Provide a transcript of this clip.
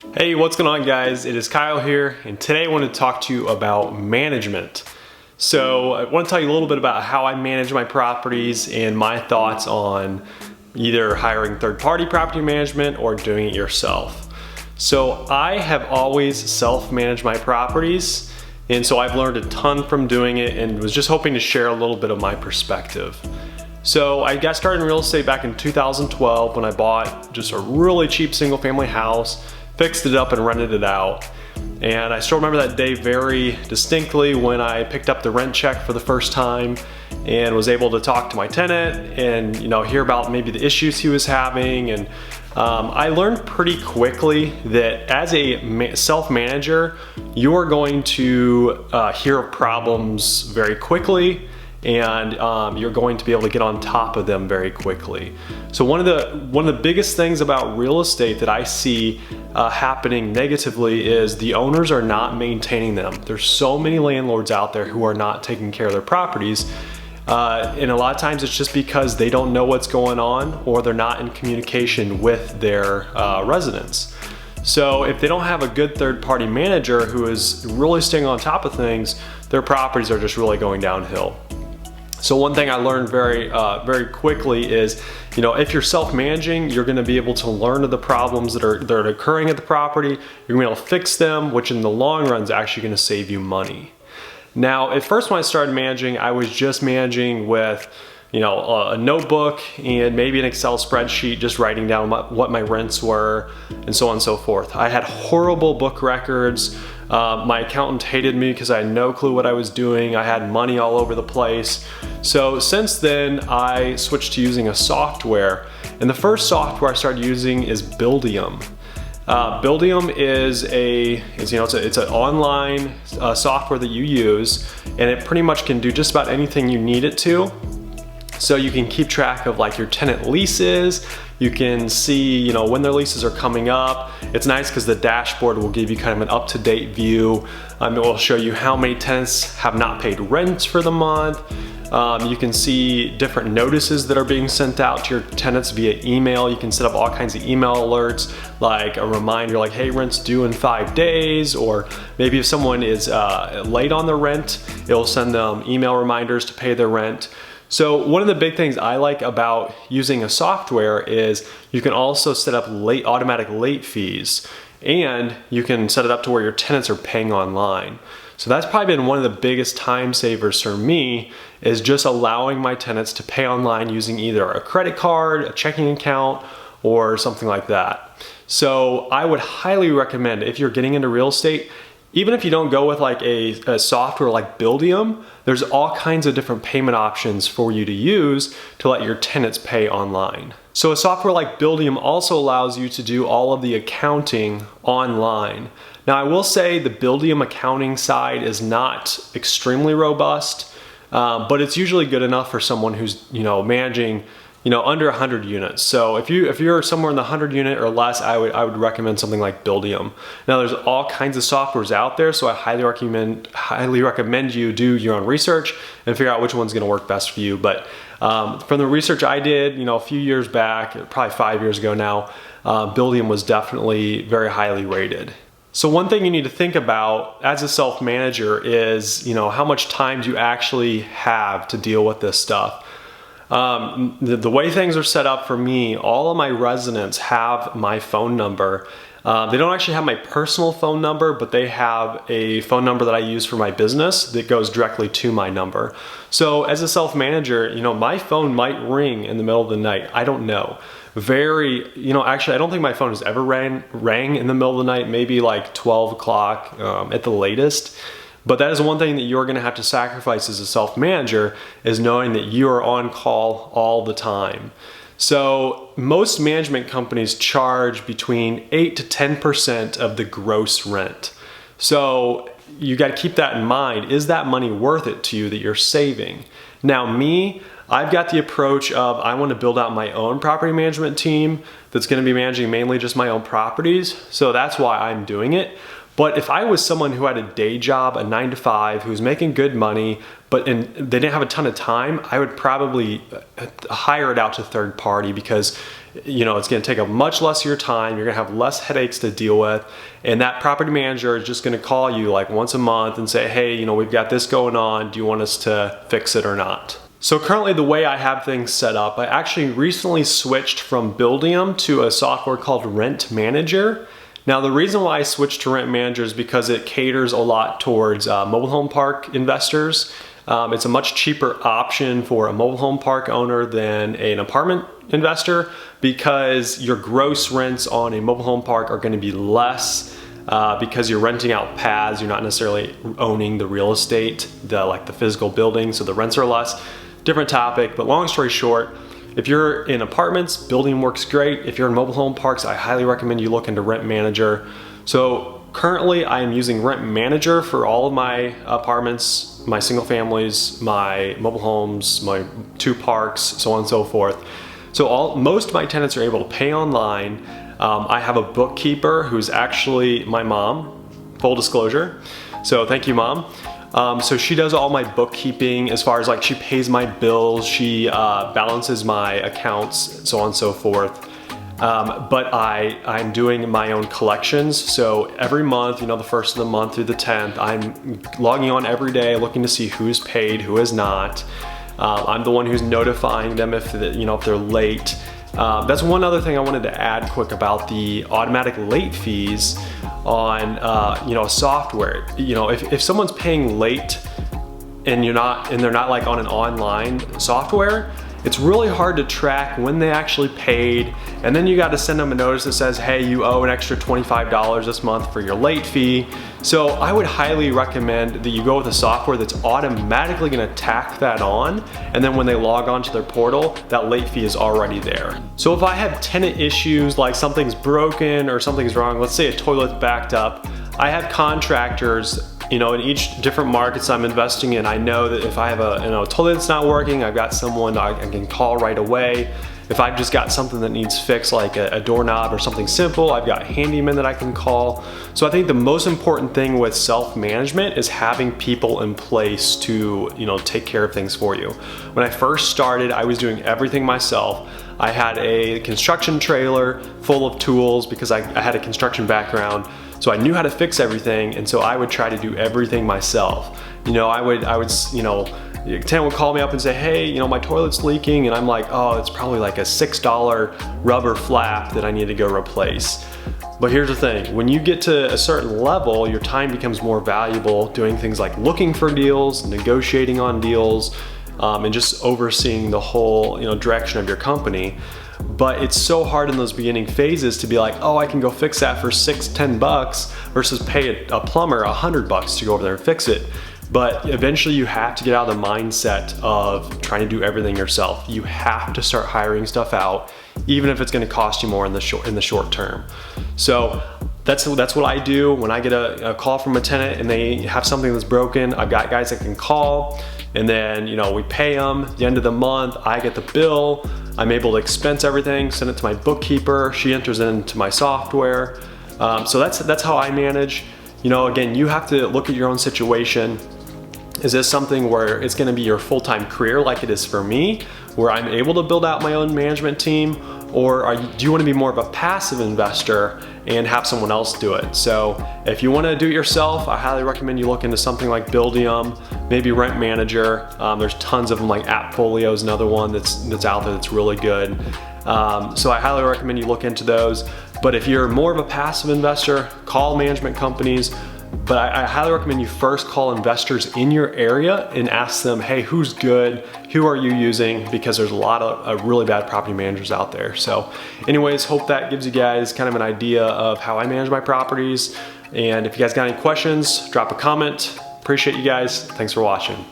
Hey, what's going on guys? It is Kyle here, and today I want to talk to you about management. So I want to tell you a little bit about how I manage my properties and my thoughts on either hiring third-party property management or doing it yourself. So I have always self-managed my properties, and so I've learned a ton from doing it and was just hoping to share a little bit of my perspective. So I got started in real estate back in 2012 when I bought just a really cheap single-family house, fixed it up and rented it out. And I still remember that day very distinctly when I picked up the rent check for the first time and was able to talk to my tenant and hear about maybe the issues he was having. And I learned pretty quickly that as a self-manager, you are going to hear of problems very quickly, and you're going to be able to get on top of them very quickly. So one of the biggest things about real estate that I see happening negatively is the owners are not maintaining them. There's so many landlords out there who are not taking care of their properties. And a lot of times it's just because they don't know what's going on or they're not in communication with their residents. So if they don't have a good third-party manager who is really staying on top of things, their properties are just really going downhill. So one thing I learned very quickly is, if you're self-managing, you're going to be able to learn of the problems that are occurring at the property. You're going to be able to fix them, which in the long run is actually going to save you money. Now, at first when I started managing, I was just managing with, a notebook and maybe an Excel spreadsheet, just writing down what my rents were and so on and so forth. I had horrible book records. My accountant hated me because I had no clue what I was doing. I had money all over the place. So since then, I switched to using a software. And the first software I started using is Buildium. Buildium is it's an online software that you use, and it pretty much can do just about anything you need it to. So you can keep track of like your tenant leases. You can see, when their leases are coming up. It's nice because the dashboard will give you kind of an up-to-date view. It will show you how many tenants have not paid rent for the month. You can see different notices that are being sent out to your tenants via email. You can set up all kinds of email alerts, like a reminder like, hey, rent's due in 5 days, or maybe if someone is late on their rent, it'll send them email reminders to pay their rent. So one of the big things I like about using a software is you can also set up automatic late fees, and you can set it up to where your tenants are paying online. So that's probably been one of the biggest time savers for me, is just allowing my tenants to pay online using either a credit card, a checking account, or something like that. So I would highly recommend, if you're getting into real estate, even if you don't go with like a software like Buildium, there's all kinds of different payment options for you to use to let your tenants pay online. So a software like Buildium also allows you to do all of the accounting online. Now I will say the Buildium accounting side is not extremely robust, but it's usually good enough for someone who's managing under 100 units. So if you're somewhere in the 100 unit or less, I would recommend something like Buildium. Now there's all kinds of softwares out there, so I highly recommend you do your own research and figure out which one's going to work best for you. But from the research I did, a few years back, probably 5 years ago now, Buildium was definitely very highly rated. So one thing you need to think about as a self-manager is, how much time do you actually have to deal with this stuff? The way things are set up for me, all of my residents have my phone number. They don't actually have my personal phone number, but they have a phone number that I use for my business that goes directly to my number. So as a self-manager, my phone might ring in the middle of the night. I don't know. Actually, I don't think my phone has ever rang in the middle of the night, maybe like 12 o'clock at the latest. But that is one thing that you're going to have to sacrifice as a self-manager, is knowing that you are on call all the time. So most management companies charge between 8 to 10% of the gross rent. So you got to keep that in mind. Is that money worth it to you that you're saving? Now I've got the approach of, I want to build out my own property management team that's going to be managing mainly just my own properties. So that's why I'm doing it. But if I was someone who had a day job, a 9 to 5, who was making good money, and they didn't have a ton of time, I would probably hire it out to third party, because it's going to take up much less of your time. You're going to have less headaches to deal with. And that property manager is just going to call you like once a month and say, hey, we've got this going on. Do you want us to fix it or not? So currently the way I have things set up, I actually recently switched from Buildium to a software called Rent Manager. Now the reason why I switched to Rent Manager is because it caters a lot towards mobile home park investors. It's a much cheaper option for a mobile home park owner than an apartment investor, because your gross rents on a mobile home park are going to be less because you're renting out paths. You're not necessarily owning the real estate, like the physical building, so the rents are less. Different topic, but long story short, if you're in apartments, Buildium works great. If you're in mobile home parks, I highly recommend you look into Rent Manager. So currently I am using Rent Manager for all of my apartments, my single families, my mobile homes, my 2 parks, so on and so forth. So most of my tenants are able to pay online. I have a bookkeeper who's actually my mom, full disclosure. So thank you, Mom. So she does all my bookkeeping, as far as like she pays my bills, she balances my accounts, so on and so forth. But I'm doing my own collections. So every month, the first of the month through the 10th, I'm logging on every day, looking to see who's paid, who is not. I'm the one who's notifying them if they're late. That's one other thing I wanted to add quick about the automatic late fees on software. If someone's paying late and they're not like on an online software, it's really hard to track when they actually paid, and then you got to send them a notice that says, hey, you owe an extra $25 this month for your late fee. So I would highly recommend that you go with a software that's automatically going to tack that on, and then when they log on to their portal, that late fee is already there. So if I have tenant issues, like something's broken or something's wrong, let's say a toilet's backed up, I have contractors in each different markets I'm investing in. I know that if I have a toilet that's not working, I've got someone I can call right away. If I've just got something that needs fixed, like a doorknob or something simple, I've got a handyman that I can call. So I think the most important thing with self-management is having people in place to take care of things for you. When I first started, I was doing everything myself. I had a construction trailer full of tools because I had a construction background. So I knew how to fix everything, and so I would try to do everything myself. The tenant would call me up and say, hey, my toilet's leaking, and I'm like, oh, it's probably like a $6 rubber flap that I need to go replace. But here's the thing, when you get to a certain level, your time becomes more valuable doing things like looking for deals, negotiating on deals, and just overseeing the whole direction of your company. But it's so hard in those beginning phases to be like, oh, I can go fix that for $6-10 versus pay a plumber $100 to go over there and fix it. But eventually you have to get out of the mindset of trying to do everything yourself. You have to start hiring stuff out, even if it's going to cost you more in the short term. So that's what I do when I get a call from a tenant and they have something that's broken. I've got guys that can call, and then we pay them. At the end of the month, I get the bill. I'm able to expense everything, send it to my bookkeeper. She enters it into my software. So that's how I manage. Again, you have to look at your own situation. Is this something where it's going to be your full-time career like it is for me, where I'm able to build out my own management team? Or do you want to be more of a passive investor and have someone else do it? So if you want to do it yourself, I highly recommend you look into something like Buildium, maybe Rent Manager. There's tons of them, like Appfolio is another one that's out there that's really good. So I highly recommend you look into those. But if you're more of a passive investor, call management companies. But I highly recommend you first call investors in your area and ask them, hey, who's good? Who are you using? Because there's a lot of really bad property managers out there. So anyways, hope that gives you guys kind of an idea of how I manage my properties. And if you guys got any questions, drop a comment. Appreciate you guys. Thanks for watching.